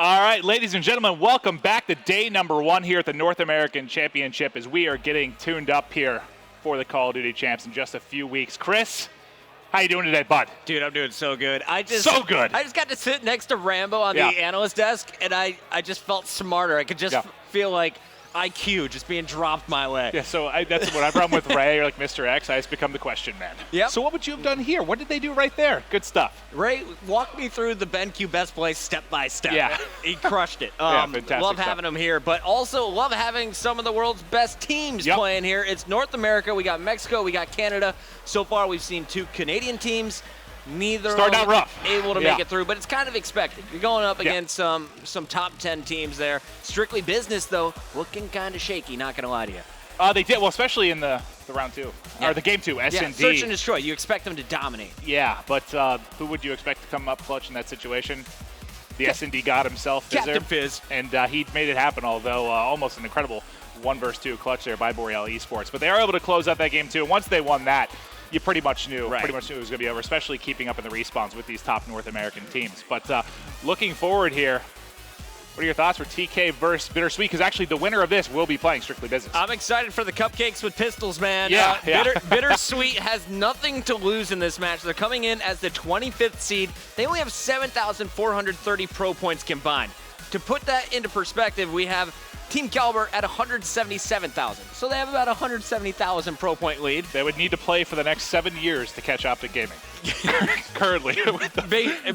All right, ladies and gentlemen, welcome back to day number 1 here at the North American Championship as we are getting tuned up here for the Call of Duty Champs in just a few weeks. Chris, how you doing today, bud? Dude, I'm doing so good. So good. I just got to sit next to Rambo on the analyst desk, and I just felt smarter. I could just feel like IQ just being dropped my way. Yeah, so that's what I brought with Ray or like Mr. X. I just become the question man. Yep. So what would you have done here? What did they do right there? Good stuff. Ray, walk me through the BenQ Best Play step by step. Yeah. He crushed it. Fantastic love stuff. having him here, but also love having some of the world's best teams playing here. It's North America. We got Mexico. We got Canada. So far, we've seen 2 Canadian teams. Neither Started out rough. able to make it through, but it's kind of expected. You're going up against some top 10 teams there. Strictly business, though, looking kind of shaky, not going to lie to you. They did, well, especially in the round 2, or the game 2, S&D. Yeah, search and destroy. You expect them to dominate. Yeah, but who would you expect to come up clutch in that situation? The S&D god himself, Captain Fizz. And he made it happen, although almost an incredible 1 versus 2 clutch there by Boreal Esports. But they are able to close out that game 2, and once they won that, you pretty much knew it was going to be over, especially keeping up in the respawns with these top North American teams. But looking forward here, what are your thoughts for TK versus Bittersweet? Because actually the winner of this will be playing Strictly Business. I'm excited for the cupcakes with pistols, man. Yeah. Bittersweet has nothing to lose in this match. They're coming in as the 25th seed. They only have 7,430 pro points combined. To put that into perspective, we have Team Kaliber at 177,000. So they have about 170,000 pro point lead. They would need to play for the next 7 years to catch Optic Gaming. Currently.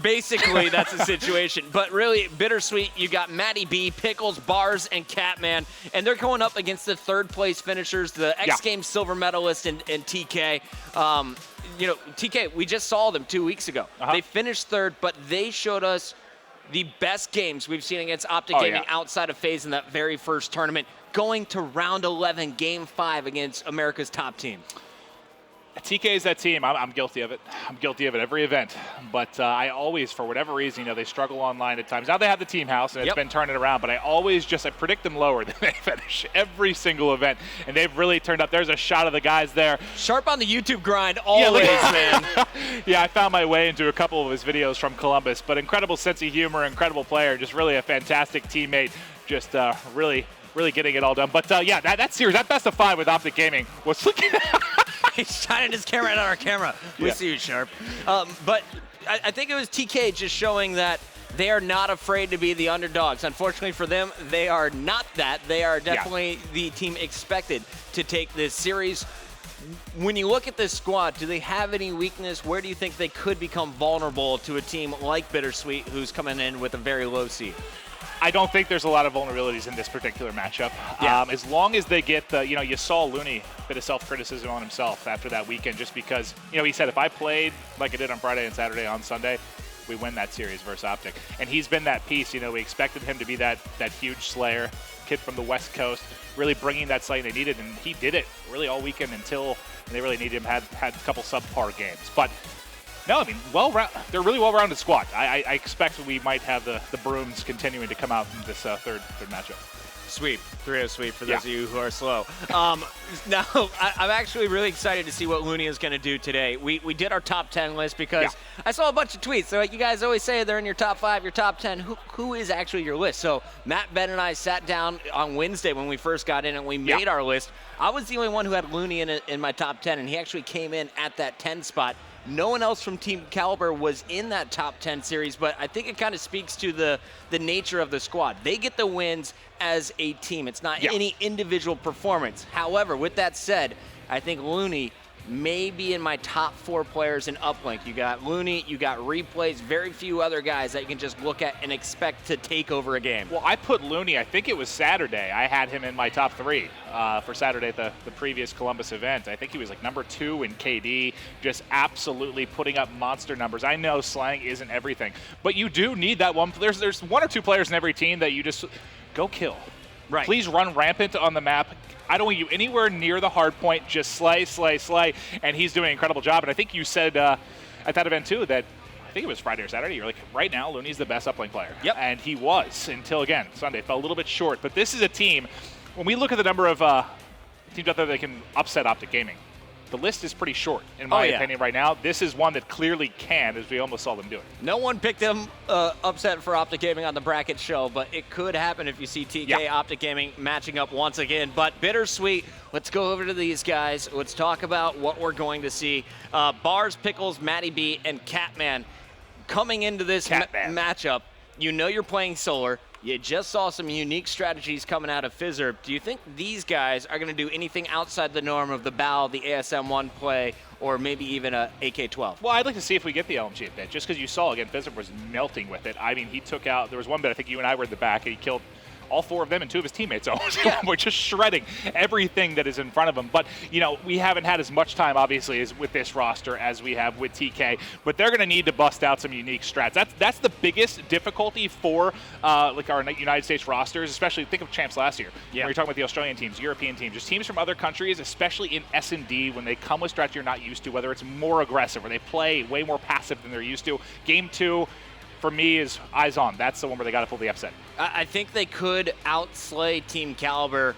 Basically, that's the situation. But really, Bittersweet, you got Matty B, Pickles, Bars, and Catman. And they're going up against the 3rd place finishers, the X Games silver medalist and TK. TK, we just saw them 2 weeks ago. They finished 3rd, but they showed us the best games we've seen against Optic Gaming outside of FaZe in that very first tournament, going to round 11, game 5 against America's top team. TK is that team. I'm guilty of it. I'm guilty of it every event. But I always, for whatever reason, they struggle online at times. Now they have the team house, and it's been turning around, but I always I predict them lower than they finish every single event. And they've really turned up. There's a shot of the guys there. Sharp on the YouTube grind always, man. Yeah, I found my way into a couple of his videos from Columbus. But incredible sense of humor, incredible player, just really a fantastic teammate. Just really getting it all done. But that series, that best of 5 with Optic Gaming was looking. He's shining his camera at our camera. We see you, Sharp. But I think it was TK just showing that they are not afraid to be the underdogs. Unfortunately for them, they are not that. They are definitely the team expected to take this series. When you look at this squad, do they have any weakness? Where do you think they could become vulnerable to a team like Bittersweet, who's coming in with a very low seed? I don't think there's a lot of vulnerabilities in this particular matchup. As long as they get the, you saw Looney bit of self-criticism on himself after that weekend, just because, he said, if I played like I did on Friday and Saturday on Sunday, we win that series versus Optic. And he's been that piece. We expected him to be that huge slayer, kid from the West Coast, really bringing that slay they needed, and he did it really all weekend until they really needed him, had a couple subpar games. But no, they're a really well-rounded squad. I expect we might have the brooms continuing to come out in this third matchup. Sweep, 3-0 sweep for those of you who are slow. Now, I'm actually really excited to see what Looney is going to do today. We did our top 10 list because I saw a bunch of tweets. So, you guys always say they're in your top 5, your top 10. Who is actually your list? So Matt, Ben, and I sat down on Wednesday when we first got in and we made our list. I was the only one who had Looney in my top 10, and he actually came in at that 10 spot. No one else from Team Kaliber was in that top 10 series, but I think it kind of speaks to the nature of the squad. They get the wins as a team. It's not any individual performance. However, with that said, I think Looney may be in my top 4 players in Uplink. You got Looney, you got Replays, very few other guys that you can just look at and expect to take over a game. Well, I put Looney, I think it was Saturday. I had him in my top 3 for Saturday at the previous Columbus event. I think he was like number 2 in KD, just absolutely putting up monster numbers. I know slang isn't everything, but you do need that one. There's 1 or 2 players in every team that you just go kill. Right. Please run rampant on the map. I don't want you anywhere near the hard point. Just slay. And he's doing an incredible job. And I think you said at that event, too, that I think it was Friday or Saturday, you're like, right now, Looney's the best uplink player. Yep. And he was until, again, Sunday. Fell a little bit short. But this is a team, when we look at the number of teams out there that can upset Optic Gaming, the list is pretty short, in my opinion, right now. This is one that clearly can, as we almost saw them do it. No one picked them upset for Optic Gaming on the bracket show, but it could happen if you see TK Optic Gaming matching up once again. But Bittersweet, let's go over to these guys. Let's talk about what we're going to see. Bars, Pickles, Matty B, and Catman coming into this matchup. You know you're playing Solar. You just saw some unique strategies coming out of Fizzerb. Do you think these guys are going to do anything outside the norm of the BAL, the ASM1 play, or maybe even a AK-12? Well, I'd like to see if we get the LMG a bit, just because you saw, again, Fizzerb was melting with it. I mean, he took out, there was one bit, I think you and I were in the back, and he killed all 4 of them and 2 of his teammates. We're just shredding everything that is in front of him. But, you know, we haven't had as much time, obviously, as with this roster as we have with TK. But they're going to need to bust out some unique strats. That's the biggest difficulty for, like, our United States rosters, especially think of champs last year. When you're talking about the Australian teams, European teams, just teams from other countries, especially in S&D, when they come with strats you're not used to, whether it's more aggressive or they play way more passive than they're used to. Game 2, for me, is eyes on. That's the one where they got to pull the upset. I think they could outslay Team Kaliber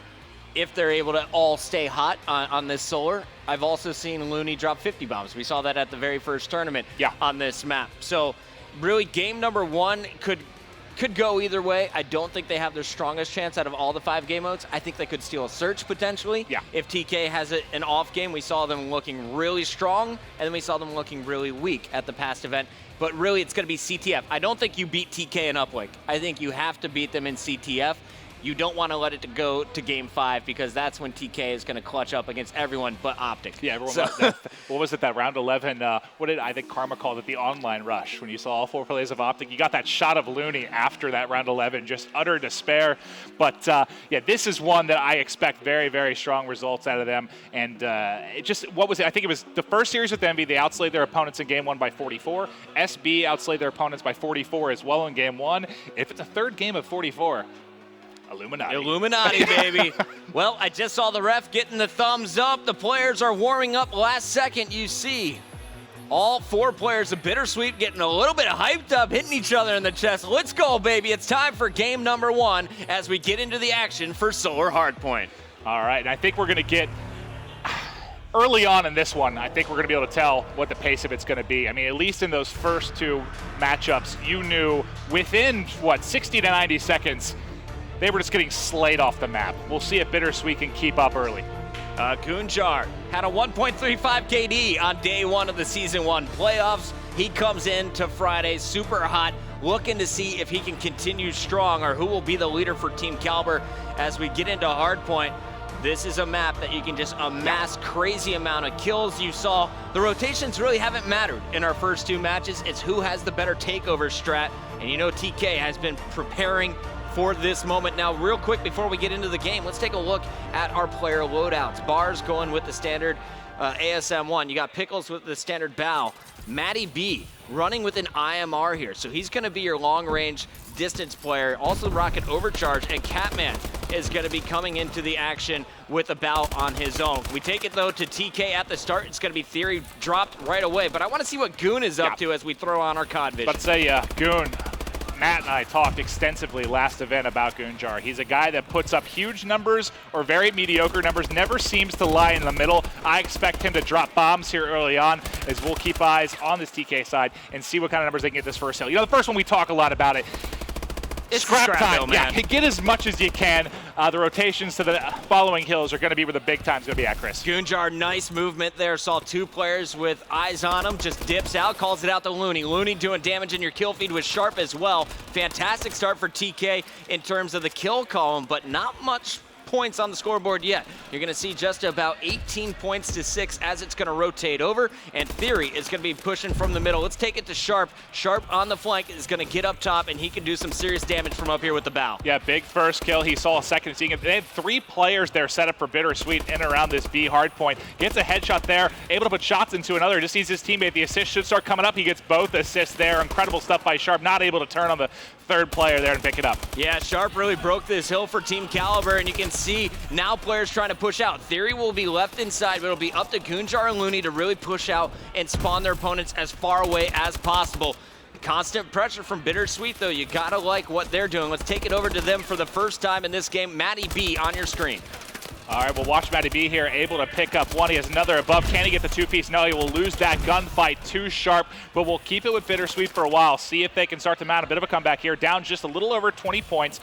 if they're able to all stay hot on this Solar. I've also seen Looney drop 50 bombs. We saw that at the very first tournament on this map. So really, game number 1 could go either way. I don't think they have their strongest chance out of all the 5 game modes. I think they could steal a search potentially. If TK has an off game, we saw them looking really strong, and then we saw them looking really weak at the past event. But really, it's going to be CTF. I don't think you beat TK in Uplink. I think you have to beat them in CTF. You don't want to let it go to game 5 because that's when TK is going to clutch up against everyone but Optic. Yeah, everyone. What was it, that round 11? What did I think Karma called it? The online rush. When you saw all 4 plays of Optic, you got that shot of Looney after that round 11, just utter despair. But yeah, this is one that I expect very, very strong results out of them. And it just, what was it? I think it was the first series with Envy. They outslayed their opponents in game 1 by 44. SB outslayed their opponents by 44 as well in game 1. If it's a third game of 44. Illuminati, baby. Well, I just saw the ref getting the thumbs up. The players are warming up last second. You see all 4 players of Bittersweet getting a little bit hyped up, hitting each other in the chest. Let's go, baby. It's time for game number 1 as we get into the action for Solar Hardpoint. All right, and I think we're going to get early on in this one, I think we're going to be able to tell what the pace of it's going to be. I mean, at least in those first 2 matchups, you knew within, 60 to 90 seconds, they were just getting slayed off the map. We'll see if Bittersweet can keep up early. Gunjar had a 1.35 KD on day 1 of the Season 1 playoffs. He comes in to Friday super hot, looking to see if he can continue strong or who will be the leader for Team Kaliber as we get into Hardpoint. This is a map that you can just amass crazy amount of kills. You saw the rotations really haven't mattered in our first 2 matches. It's who has the better takeover strat. And you know TK has been preparing for this moment. Now, real quick before we get into the game, let's take a look at our player loadouts. Bars going with the standard ASM1. You got Pickles with the standard BAL. Matty B running with an IMR here. So he's going to be your long-range distance player. Also rocking Overcharge, and Catman is going to be coming into the action with a BAL on his own. We take it, though, to TK at the start. It's going to be Theory dropped right away. But I want to see what Goon is up to as we throw on our COD vision. Let's say Goon. Matt and I talked extensively last event about Gunjar. He's a guy that puts up huge numbers or very mediocre numbers, never seems to lie in the middle. I expect him to drop bombs here early on, as we'll keep eyes on this TK side and see what kind of numbers they can get this first hill. You know, the first one we talk a lot about it. It's scrap time, hill, man. Yeah, get as much as you can. The rotations to the following hills are going to be where the big time's going to be at, Chris. Gunjar, nice movement there. Saw 2 players with eyes on him. Just dips out, calls it out to Looney. Looney doing damage in your kill feed with Sharp as well. Fantastic start for TK in terms of the kill column, but not much points on the scoreboard yet. You're going to see just about 18 points to 6 as it's going to rotate over, and Theory is going to be pushing from the middle. Let's take it to Sharp. Sharp on the flank is going to get up top, and he can do some serious damage from up here with the BAL. Yeah, big first kill. He saw a second. Seeing it. They had 3 players there set up for Bittersweet in and around this B hard point. Gets a headshot there, able to put shots into another. Just sees his teammate. The assist should start coming up. He gets both assists there. Incredible stuff by Sharp. Not able to turn on the 3rd player there and pick it up. Yeah, Sharp really broke this hill for Team Kaliber, and you can see now players trying to push out. Theory will be left inside, but it'll be up to Gunjar and Looney to really push out and spawn their opponents as far away as possible. Constant pressure from Bittersweet, though. You gotta like what they're doing. Let's take it over to them for the first time in this game. Matty B on your screen. All right, we'll watch Matty B here, able to pick up one. He has another above. Can he get the two-piece? No, he will lose that gunfight. Too sharp, but we'll keep it with Bittersweet for a while. See if they can start to mount a bit of a comeback here. Down just a little over 20 points.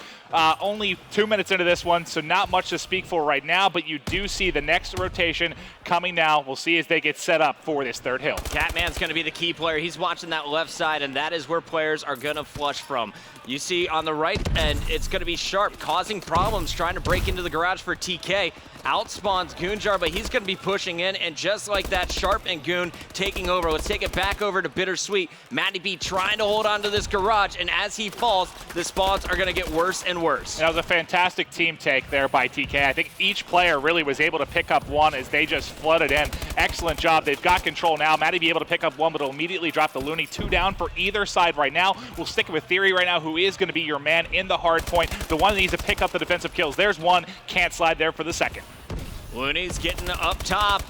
Only 2 minutes into this one, so not much to speak for right now, but you do see the next rotation coming now. We'll see as they get set up for this third hill. Catman's going to be the key player. He's watching that left side, and that is where players are going to flush from. You see on the right end, it's going to be Sharp causing problems, trying to break into the garage for TK. Outspawns Goonjar, but he's going to be pushing in, and just like that, Sharp and Goon taking over. Let's take it back over to Bittersweet. Matty B trying to hold on to this garage, and as he falls, the spawns are going to get worse and worse. That was a fantastic team take there by TK. I think each player really was able to pick up one as they just flooded in. Excellent job. They've got control now. Matty B able to pick up one, but it'll immediately drop the Looney. 2 down for either side right now. We'll stick with Theory right now, who is going to be your man in the hard point. The one that needs to pick up the defensive kills. There's one. Can't slide there for the second. Looney's getting up top,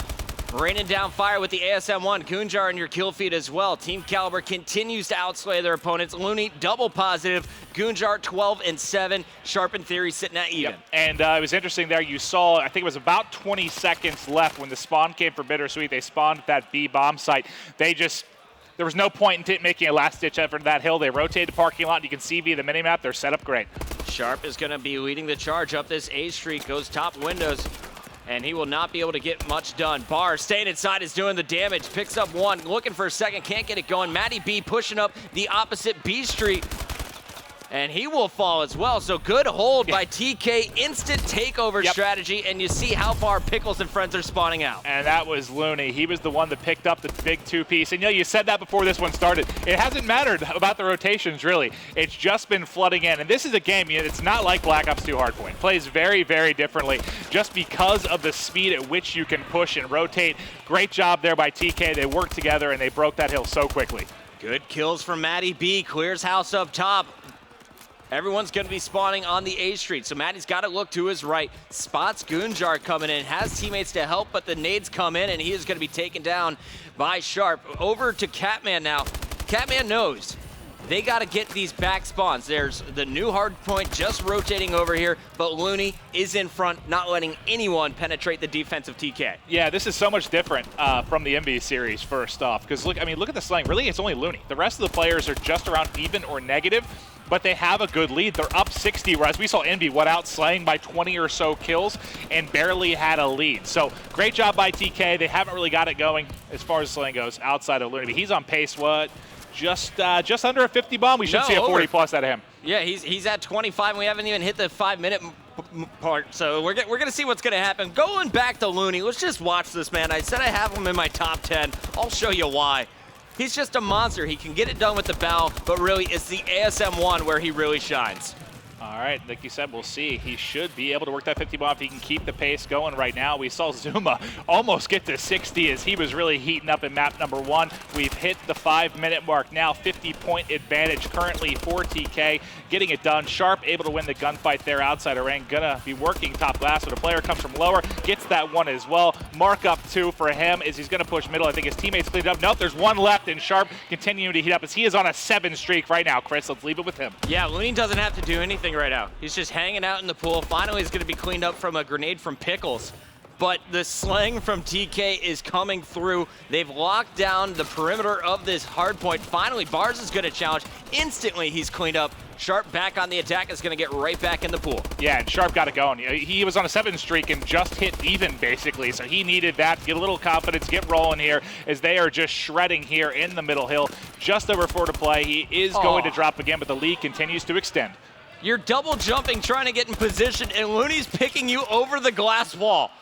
raining down fire with the ASM-1. Goonjar in your kill feed as well. Team Kaliber continues to outslay their opponents. Looney double positive. Goonjar 12 and 7. Sharp and Theory sitting at even. Yep. And it was interesting there. You saw, I think it was about 20 seconds left when the spawn came for Bittersweet. They spawned at that B bomb site. There was no point in making a last-ditch effort at that hill. They rotated the parking lot. You can see via the minimap, they're set up great. Sharp is going to be leading the charge up this A street. Goes top windows, and he will not be able to get much done. Barr staying inside is doing the damage. Picks up one, looking for a second, can't get it going. Matty B pushing up the opposite B street, and he will fall as well. So good hold by TK, instant takeover strategy, and you see how far Pickles and friends are spawning out. And that was Looney. He was the one that picked up the big two-piece. And you said that before this one started. It hasn't mattered about the rotations, really. It's just been flooding in. And this is a game, it's not like Black Ops 2 Hardpoint. It plays very, very differently just because of the speed at which you can push and rotate. Great job there by TK. They worked together, and they broke that hill so quickly. Good kills from Matty B. Clears house up top. Everyone's going to be spawning on the A street, so Matty's got to look to his right. Spots Goonjar coming in, has teammates to help, but the nades come in, and he is going to be taken down by Sharp. Over to Catman now. Catman knows they got to get these back spawns. There's the new hard point just rotating over here, but Looney is in front, not letting anyone penetrate the defense of TK. Yeah, this is so much different from the MV series, first off, because look at the slang. Really, it's only Looney. The rest of the players are just around even or negative, but they have a good lead. They're up 60, whereas we saw Envy out slaying by 20 or so kills and barely had a lead. So great job by TK. They haven't really got it going as far as slaying goes outside of Looney. He's on pace, just under a 50 bomb. We should see a 40 plus out of him. Yeah, he's at 25, and we haven't even hit the 5-minute part, so we're gonna see what's gonna happen. Going back to Looney, let's just watch this, man. I said I have him in my top 10. I'll show you why. He's just a monster. He can get it done with the bow, but really it's the ASM-1 where he really shines. All right, like you said, we'll see. He should be able to work that 50 bomb if he can keep the pace going right now. We saw Zuma almost get to 60 as he was really heating up in map number 1. We've hit the 5-minute mark now. 50-point advantage currently for TK. Getting it done. Sharp able to win the gunfight there outside of ring. Gonna be working top glass, but a player comes from lower, gets that one as well. Mark up 2 for him as he's gonna push middle. I think his teammates cleaned up. Nope, there's one left, and Sharp continuing to heat up as he is on a 7 streak right now. Chris, let's leave it with him. Yeah, Looney doesn't have to do anything right now. He's just hanging out in the pool. Finally, he's going to be cleaned up from a grenade from Pickles. But the slang from TK is coming through. They've locked down the perimeter of this hard point. Finally, Bars is going to challenge. Instantly, he's cleaned up. Sharp back on the attack, is going to get right back in the pool. Yeah, and Sharp got it going. He was on a 7 streak and just hit even, basically. So he needed that to get a little confidence, get rolling here as they are just shredding here in the middle hill. Just over 4 to play. He is going to drop again, but the lead continues to extend. You're double jumping, trying to get in position, and Looney's picking you over the glass wall.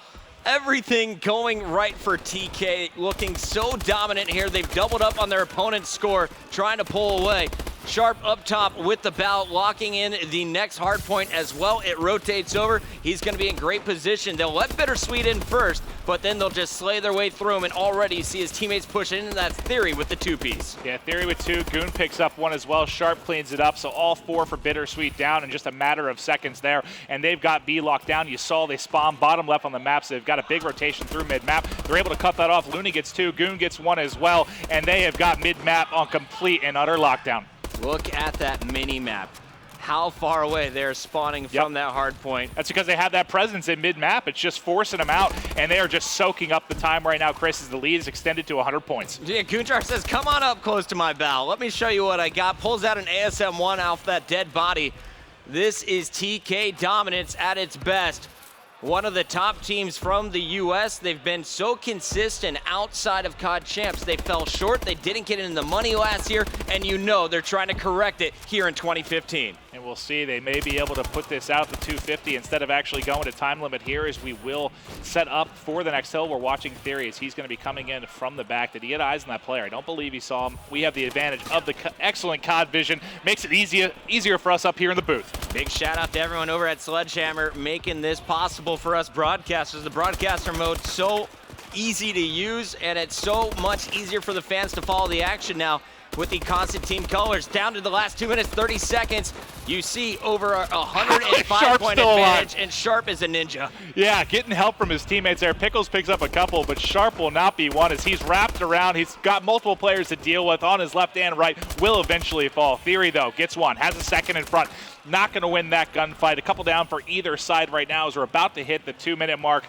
Everything going right for TK, looking so dominant here. They've doubled up on their opponent's score, trying to pull away. Sharp up top with the bow, locking in the next hard point as well. It rotates over. He's going to be in great position. They'll let Bittersweet in first, but then they'll just slay their way through him, and already you see his teammates pushing in. That's Theory with the 2-piece. Yeah, Theory with 2. Goon picks up 1 as well. Sharp cleans it up, so all 4 for Bittersweet down in just a matter of seconds there, and they've got B locked down. You saw they spawn bottom left on the map, so they've got a big rotation through mid-map. They're able to cut that off. Looney gets 2, Goon gets 1 as well, and they have got mid-map on complete and utter lockdown. Look at that mini-map. how far away they're spawning from that hard point. That's because they have that presence in mid-map. It's just forcing them out, and they are just soaking up the time right now, Chris, as the lead is extended to 100 points. Yeah, Gunjar says, come on up close to my bow. Let me show you what I got. Pulls out an ASM-1 off that dead body. This is TK dominance at its best. One of the top teams from the U.S. They've been so consistent outside of COD Champs. They fell short. They didn't get in the money last year, and you know they're trying to correct it here in 2015. And we'll see. They may be able to put this out to 250 instead of actually going to time limit here, as we will set up for the next hill. We're watching Theory as he's going to be coming in from the back. Did he get eyes on that player? I don't believe he saw him. We have the advantage of the excellent COD vision. Makes it easier for us up here in the booth. Big shout out to everyone over at Sledgehammer making this possible for us broadcasters. The broadcaster mode so easy to use, and it's so much easier for the fans to follow the action now with the constant team colors. Down to the last 2 minutes, 30 seconds. You see over a 105-point advantage, and Sharp is a ninja. Yeah, getting help from his teammates there. Pickles picks up a couple, but Sharp will not be one as he's wrapped around. He's got multiple players to deal with on his left and right. Will eventually fall. Theory, though, gets one. Has a second in front. Not going to win that gunfight. A couple down for either side right now as we're about to hit the 2-minute mark.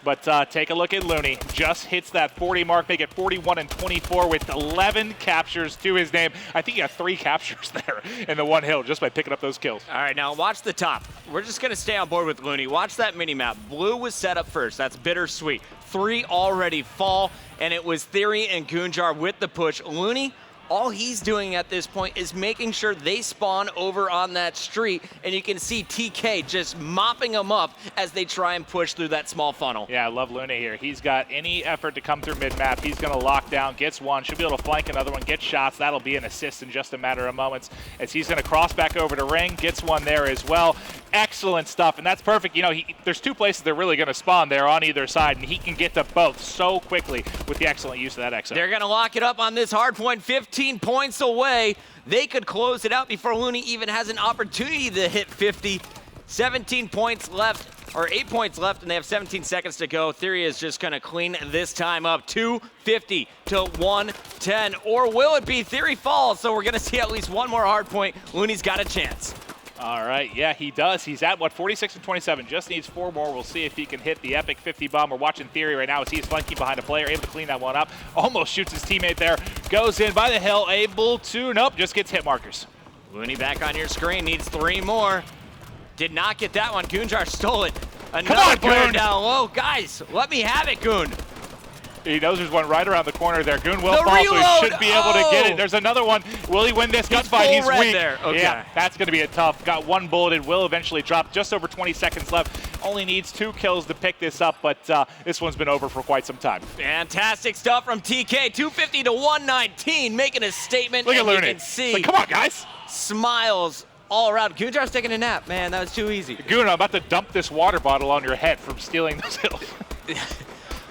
But take a look at Looney. Just hits that 40 mark, make it 41 and 24 with 11 captures to his name. I think he got 3 captures there in the one hill just by picking up those kills. All right, now watch the top. We're just going to stay on board with Looney. Watch that mini-map. Blue was set up first. That's Bittersweet. 3 already fall, and it was Theory and Gunjar with the push. Looney, all he's doing at this point is making sure they spawn over on that street, and you can see TK just mopping them up as they try and push through that small funnel. Yeah, I love Looney here. He's got any effort to come through mid-map. He's going to lock down, gets one, should be able to flank another one, get shots. That'll be an assist in just a matter of moments as he's going to cross back over to ring, gets one there as well. Excellent stuff, and that's perfect. You know, there's 2 places they're really going to spawn there on either side, and he can get to both so quickly with the excellent use of that XO. They're going to lock it up on this hard point, 15 points away. They could close it out before Looney even has an opportunity to hit 50. 17 points left, or 8 points left, and they have 17 seconds to go. Theory is just going to clean this time up. 250 to 110, or will it be? Theory falls, so we're going to see at least one more hard point. Looney's got a chance. All right, yeah, he does. He's at, 46 and 27. Just needs 4 more. We'll see if he can hit the epic 50 bomb. We're watching Theory right now as he's flanking behind a player, able to clean that one up. Almost shoots his teammate there. Goes in by the hill, able to, nope, just gets hit markers. Looney back on your screen, needs 3 more. Did not get that one. Gunjar stole it. Come on, player Goon. down low. Guys, let me have it, Goon. He knows there's one right around the corner there. Goon will fall, so he should be able to get it. There's another one. Will he win this gunfight? He's weak. There. Okay. Yeah, that's going to be a tough. Got 1 bulleted. Will eventually drop. Just over 20 seconds left. Only needs 2 kills to pick this up, but this one's been over for quite some time. Fantastic stuff from TK. 250 to 119, making a statement. Look at Looney. You can see, like, come on, guys. Smiles all around. Gunjar's taking a nap. Man, that was too easy. Goon, I'm about to dump this water bottle on your head from stealing those hills.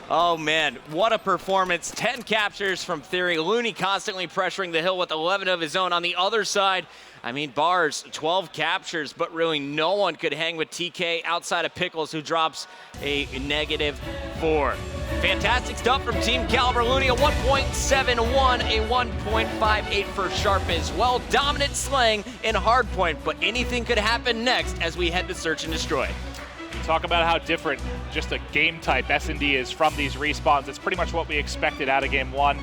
Oh, man, what a performance. 10 captures from Theory. Looney constantly pressuring the hill with 11 of his own. On the other side, I mean, Bars, 12 captures, but really no one could hang with TK outside of Pickles, who drops a -4. Fantastic stuff from Team Kaliber. Looney, a 1.71, a 1.58 for Sharp as well. Dominant slaying in hardpoint, but anything could happen next as we head to Search and Destroy. Talk about how different just a game type S&D is from these respawns. It's pretty much what we expected out of game 1.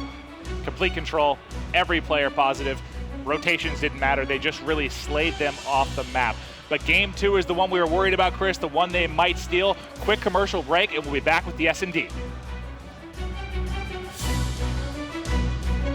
Complete control, every player positive. Rotations didn't matter. They just really slayed them off the map. But game 2 is the one we were worried about, Chris, the one they might steal. Quick commercial break, and we'll be back with the S&D.